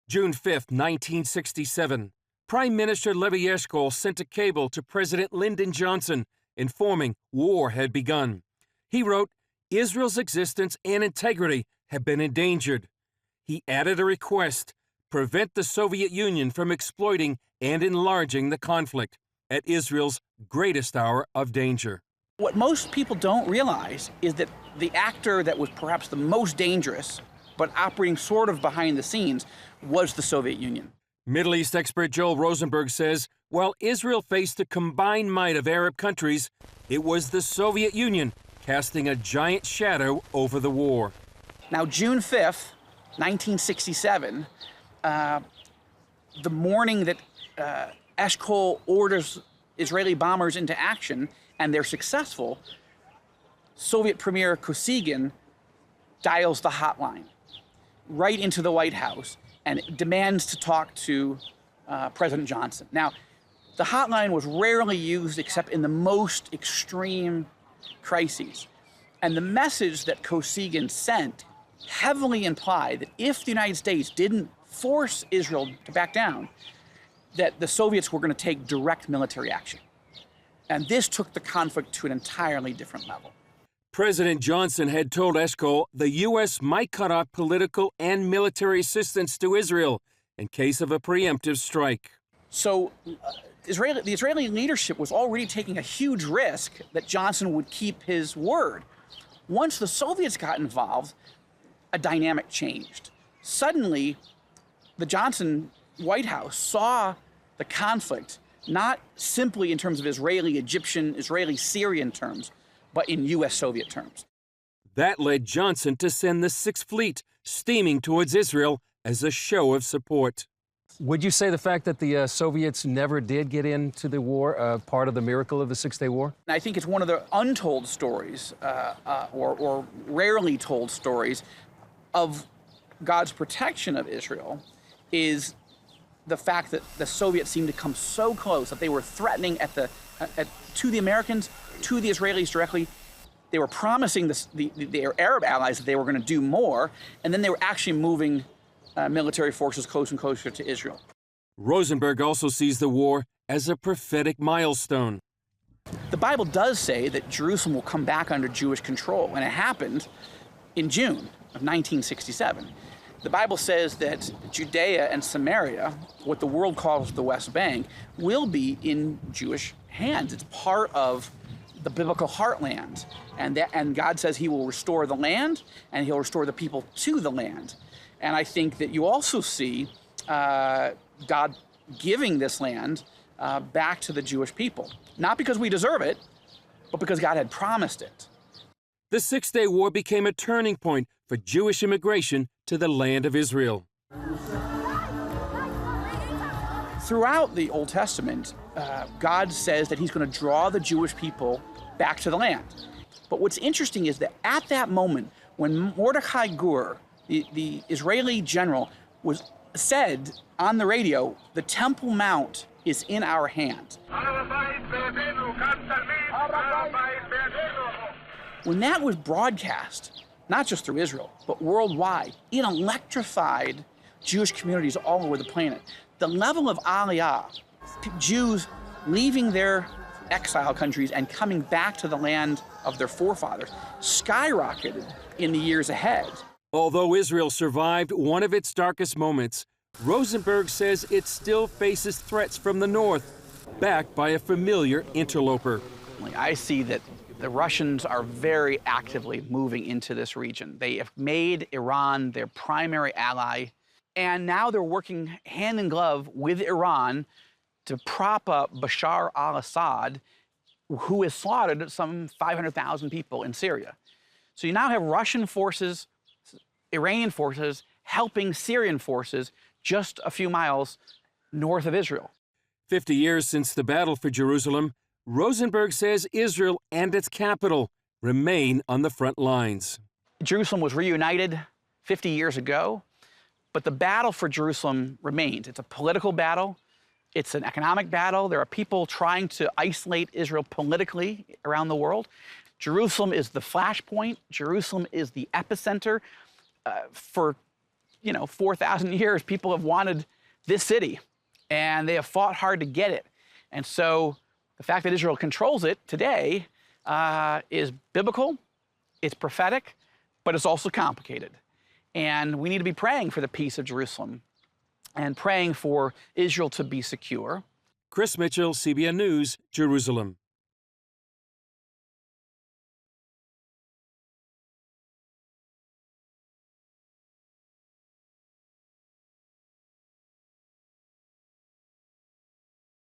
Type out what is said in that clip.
June 5, 1967, Prime Minister Levi Eshkol sent a cable to President Lyndon Johnson informing war had begun. He wrote, Israel's existence and integrity have been endangered. He added a request, prevent the Soviet Union from exploiting and enlarging the conflict at Israel's greatest hour of danger. What most people don't realize is that the actor that was perhaps the most dangerous, but operating sort of behind the scenes, was the Soviet Union. Middle East expert Joel Rosenberg says, while Israel faced the combined might of Arab countries, it was the Soviet Union casting a giant shadow over the war. Now, June 5th, 1967, the morning that Eshkol orders Israeli bombers into action, and they're successful, Soviet Premier Kosygin dials the hotline right into the White House and demands to talk to President Johnson. Now, the hotline was rarely used except in the most extreme crises. And the message that Kosygin sent heavily implied that if the United States didn't force Israel to back down, that the Soviets were going to take direct military action. And this took the conflict to an entirely different level. President Johnson had told Eshkol the U.S. might cut off political and military assistance to Israel in case of a preemptive strike. So the Israeli leadership was already taking a huge risk that Johnson would keep his word. Once the Soviets got involved, a dynamic changed. Suddenly, the Johnson White House saw the conflict not simply in terms of Israeli, Egyptian, Israeli, Syrian terms, but in U.S.-Soviet terms. That led Johnson to send the Sixth Fleet steaming towards Israel as a show of support. Would you say the fact that the Soviets never did get into the war part of the miracle of the Six-Day War? I think it's one of the untold stories, or rarely told stories, of God's protection of Israel is the fact that the Soviets seemed to come so close, that they were threatening to the Americans, to the Israelis directly. They were promising their Arab allies that they were going to do more, and then they were actually moving military forces closer and closer to Israel. Rosenberg also sees the war as a prophetic milestone. The Bible does say that Jerusalem will come back under Jewish control, and it happened in June of 1967. The Bible says that Judea and Samaria, what the world calls the West Bank, will be in Jewish hands. It's part of the biblical heartland. And God says he will restore the land, and he'll restore the people to the land. And I think that you also see God giving this land back to the Jewish people. Not because we deserve it, but because God had promised it. The Six-Day War became a turning point for Jewish immigration to the land of Israel. Throughout the Old Testament, God says that he's going to draw the Jewish people back to the land. But what's interesting is that at that moment, when Mordechai Gur, the Israeli general, said on the radio, the Temple Mount is in our hands. When that was broadcast, not just through Israel, but worldwide, it electrified Jewish communities all over the planet. The level of Aliyah, Jews leaving their exile countries and coming back to the land of their forefathers, skyrocketed in the years ahead. Although Israel survived one of its darkest moments, Rosenberg says it still faces threats from the north, backed by a familiar interloper. I see that the Russians are very actively moving into this region. They have made Iran their primary ally, and now they're working hand in glove with Iran to prop up Bashar al-Assad, who has slaughtered some 500,000 people in Syria. So you now have Russian forces, Iranian forces, helping Syrian forces just a few miles north of Israel. 50 years since the battle for Jerusalem, Rosenberg says Israel and its capital remain on the front lines. Jerusalem was reunited 50 years ago, but the battle for Jerusalem remains. It's a political battle. It's an economic battle. There are people trying to isolate Israel politically around the world. Jerusalem is the flashpoint. Jerusalem is the epicenter. For 4,000 years, people have wanted this city, and they have fought hard to get it. And so the fact that Israel controls it today is biblical, it's prophetic, but it's also complicated. And we need to be praying for the peace of Jerusalem and praying for Israel to be secure. Chris Mitchell, CBN News, Jerusalem.